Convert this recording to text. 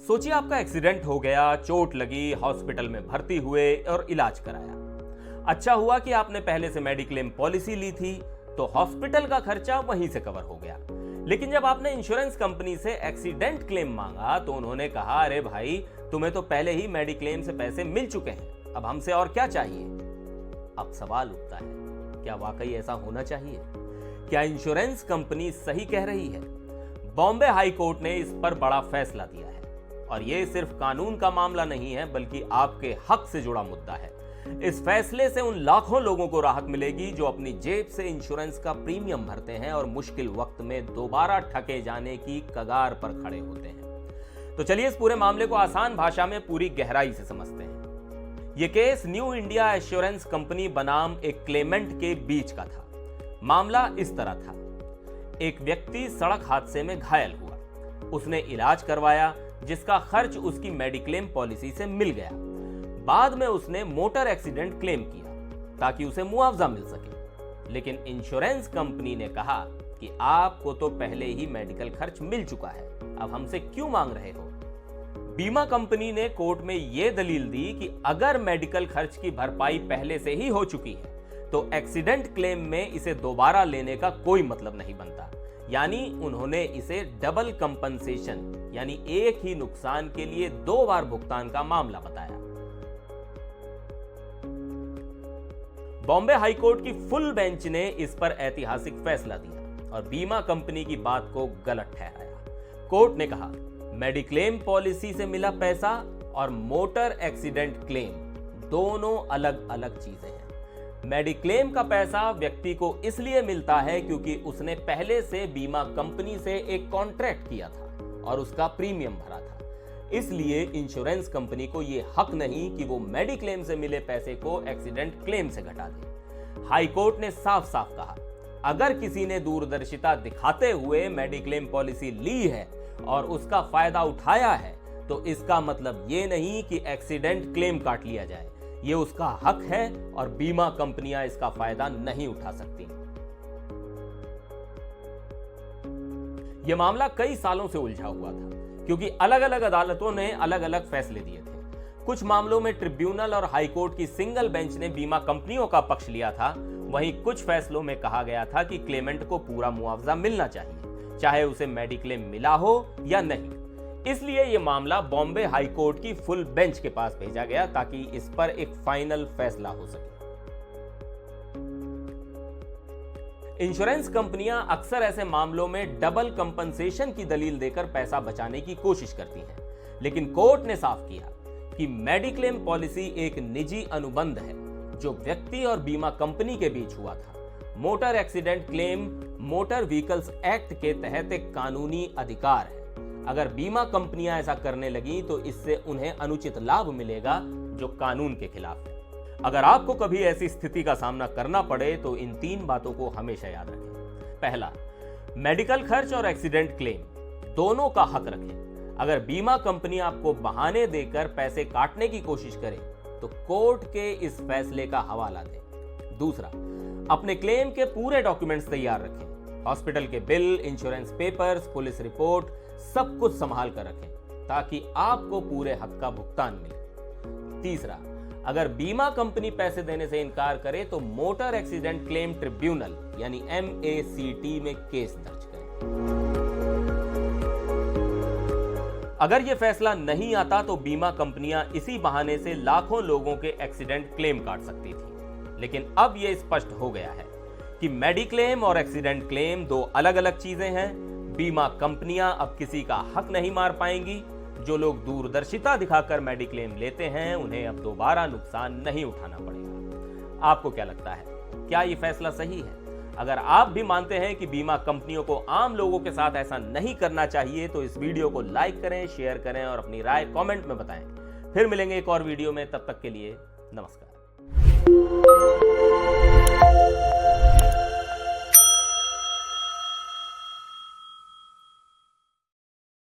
सोचिए आपका एक्सीडेंट हो गया, चोट लगी, हॉस्पिटल में भर्ती हुए और इलाज कराया। अच्छा हुआ कि आपने पहले से मेडिक्लेम पॉलिसी ली थी, तो हॉस्पिटल का खर्चा वहीं से कवर हो गया। लेकिन जब आपने इंश्योरेंस कंपनी से एक्सीडेंट क्लेम मांगा तो उन्होंने कहा, अरे भाई तुम्हें तो पहले ही मेडिक्लेम से पैसे मिल चुके हैं, अब हमसे और क्या चाहिए। अब सवाल उठता है, क्या वाकई ऐसा होना चाहिए? क्या इंश्योरेंस कंपनी सही कह रही है? बॉम्बे हाई कोर्ट ने इस पर बड़ा फैसला दिया है और यह सिर्फ कानून का मामला नहीं है, बल्कि आपके हक से जुड़ा मुद्दा है। इस फैसले से उन लाखों लोगों को राहत मिलेगी जो अपनी जेब से इंश्योरेंस का प्रीमियम भरते हैं और मुश्किल वक्त में दोबारा ठगे जाने की कगार पर खड़े होते हैं। तो चलिए इस पूरे मामले को आसान भाषा में पूरी गहराई से समझते हैं। यह case new India assurance company बनाम एक क्लेमेंट के बीच का था। मामला इस तरह था, एक व्यक्ति सड़क हादसे में घायल हुआ, उसने इलाज करवाया जिसका खर्च उसकी मेडिक्लेम पॉलिसी से मिल गया। बाद में उसने मोटर एक्सीडेंट क्लेम किया ताकि उसे मुआवजा मिल सके, लेकिन इंश्योरेंस कंपनी ने कहा कि आपको तो पहले ही मेडिकल खर्च मिल चुका है, अब हमसे क्यों मांग रहे हो। बीमा कंपनी ने कोर्ट में यह दलील दी कि अगर मेडिकल खर्च की भरपाई पहले से ही हो चुकी है तो एक्सीडेंट क्लेम में इसे दोबारा लेने का कोई मतलब नहीं बनता। यानी उन्होंने इसे डबल कंपनसेशन यानी एक ही नुकसान के लिए 2 बार भुगतान का मामला बताया। बॉम्बे हाई कोर्ट की फुल बेंच ने इस पर ऐतिहासिक फैसला दिया और बीमा कंपनी की बात को गलत ठहराया। कोर्ट ने कहा, मेडिक्लेम पॉलिसी से मिला पैसा और मोटर एक्सीडेंट क्लेम दोनों अलग अलग चीजें हैं। मेडिक्लेम का पैसा व्यक्ति को इसलिए मिलता है क्योंकि उसने पहले से बीमा कंपनी से एक कॉन्ट्रैक्ट किया था और उसका प्रीमियम भरा था। इसलिए इंश्योरेंस कंपनी को यह हक नहीं कि वो मेडिक्लेम से मिले पैसे को एक्सीडेंट क्लेम से घटा दे। हाई कोर्ट ने साफ साफ कहा, अगर किसी ने दूरदर्शिता दिखाते हुए मेडिक्लेम पॉलिसी ली है और उसका फायदा उठाया है तो इसका मतलब ये नहीं कि एक्सीडेंट क्लेम काट लिया जाए। ये उसका हक है और बीमा कंपनियां इसका फायदा नहीं उठा सकती। यह मामला कई सालों से उलझा हुआ था क्योंकि अलग अलग अदालतों ने अलग अलग फैसले दिए थे। कुछ मामलों में ट्रिब्यूनल और हाई कोर्ट की सिंगल बेंच ने बीमा कंपनियों का पक्ष लिया था, वहीं कुछ फैसलों में कहा गया था कि क्लेमेंट को पूरा मुआवजा मिलना चाहिए, चाहे उसे मेडिक्लेम मिला हो या नहीं। इसलिए यह मामला बॉम्बे हाई कोर्ट की फुल बेंच के पास भेजा गया ताकि इस पर एक फाइनल फैसला हो सके। इंश्योरेंस कंपनियां अक्सर ऐसे मामलों में डबल कंपनसेशन की दलील देकर पैसा बचाने की कोशिश करती हैं, लेकिन कोर्ट ने साफ किया कि मेडिक्लेम पॉलिसी एक निजी अनुबंध है जो व्यक्ति और बीमा कंपनी के बीच हुआ था। Motor accident claim motor vehicles act के तहत एक कानूनी अधिकार है। अगर बीमा कंपनियां ऐसा करने लगी तो इससे उन्हें अनुचित लाभ मिलेगा जो कानून के खिलाफ है। अगर आपको कभी ऐसी स्थिति का सामना करना पड़े तो इन 3 बातों को हमेशा याद रखें। पहला, मेडिकल खर्च और एक्सीडेंट क्लेम दोनों का हक रखें। अगर बीमा कंपनी आपको बहाने देकर पैसे काटने की कोशिश करे तो कोर्ट के इस फैसले का हवाला दें। दूसरा, अपने क्लेम के पूरे डॉक्यूमेंट्स तैयार रखें। हॉस्पिटल के bill, insurance papers, police report सब कुछ संभाल कर रखें ताकि आपको पूरे हक का भुगतान मिले। तीसरा, अगर बीमा कंपनी पैसे देने से इनकार करे तो मोटर एक्सीडेंट क्लेम ट्रिब्यूनल यानी MACT में केस दर्ज करें। अगर यह फैसला नहीं आता तो बीमा कंपनियां इसी बहाने से लाखों लोगों के एक्सीडेंट क्लेम काट सकती थी। लेकिन अब यह स्पष्ट हो गया है कि मेडिक्लेम और एक्सीडेंट क्लेम 2 अलग अलग चीजें हैं। बीमा कंपनियां अब किसी का हक नहीं मार पाएंगी। जो लोग दूरदर्शिता दिखाकर मेडिक्लेम लेते हैं उन्हें अब दोबारा नुकसान नहीं उठाना पड़ेगा। आपको क्या लगता है, क्या यह फैसला सही है? अगर आप भी मानते हैं कि बीमा कंपनियों को आम लोगों के साथ ऐसा नहीं करना चाहिए तो इस वीडियो को लाइक करें, शेयर करें और अपनी राय कमेंट में बताएं। फिर मिलेंगे एक और वीडियो में, तब तक के लिए नमस्कार।